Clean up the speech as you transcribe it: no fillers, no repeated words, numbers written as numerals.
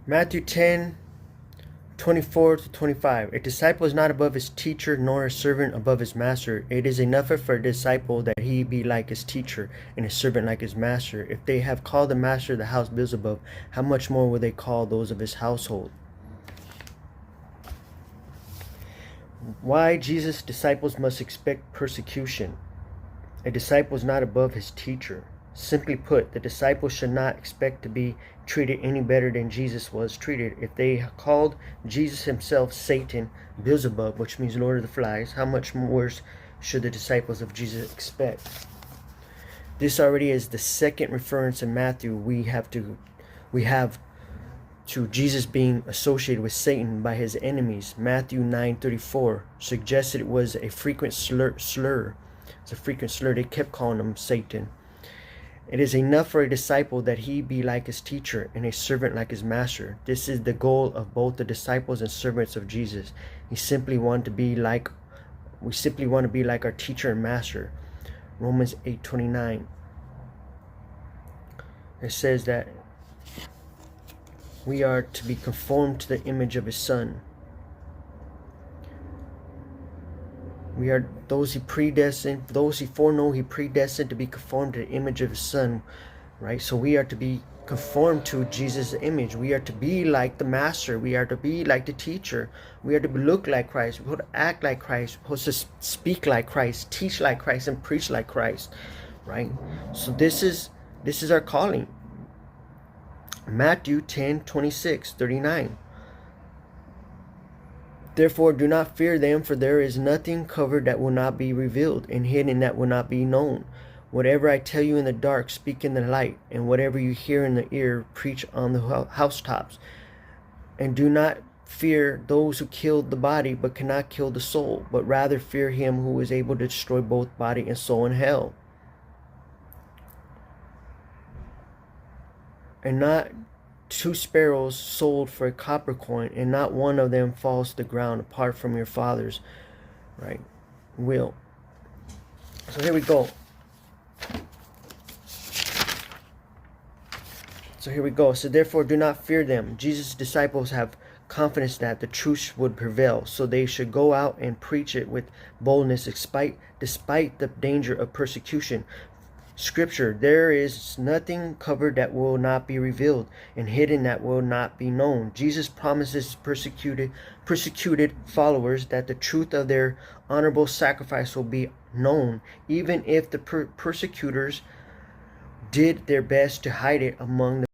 Matthew 10:24-25. A disciple is not above his teacher, nor a servant above his master. It is enough for a disciple that he be like his teacher, and a servant like his master. If they have called the master of the house Beelzebub, how much more will they call those of his household? Why Jesus' disciples must expect persecution. A disciple is not above his teacher. Simply put, the disciples should not expect to be treated any better than Jesus was treated. If they called Jesus himself Satan, Beelzebub, which means Lord of the Flies, how much worse should the disciples of Jesus expect? This already is the second reference in Matthew we have to Jesus being associated with Satan by his enemies. Matthew 9:34 suggested it was a frequent slur. It's a frequent slur. They kept calling him Satan. It is enough for a disciple that he be like his teacher and a servant like his master. This is the goal of both the disciples and servants of Jesus. We simply want to be like our teacher and master. Romans 8:29. It says that we are to be conformed to the image of his Son. We are those he predestined, those he foreknow, he predestined to be conformed to the image of his Son, right? So we are to be conformed to Jesus' image. We are to be like the master. We are to be like the teacher. We are to look like Christ. We're supposed to act like Christ. We're supposed to speak like Christ, teach like Christ, and preach like Christ, right? So this is our calling. Matthew 10:26-39. Therefore do not fear them, for there is nothing covered that will not be revealed, and hidden that will not be known. Whatever I tell you in the dark, speak in the light, and whatever you hear in the ear, preach on the housetops. And do not fear those who kill the body, but cannot kill the soul, but rather fear him who is able to destroy both body and soul in hell. And not 2 sparrows sold for a copper coin, and not one of them falls to the ground apart from your Father's will. So here we go. So therefore do not fear them. Jesus' disciples have confidence that the truth would prevail, so they should go out and preach it with boldness despite the danger of persecution. Scripture, there is nothing covered that will not be revealed, and hidden that will not be known. Jesus promises persecuted followers that the truth of their honorable sacrifice will be known, even if the persecutors did their best to hide it among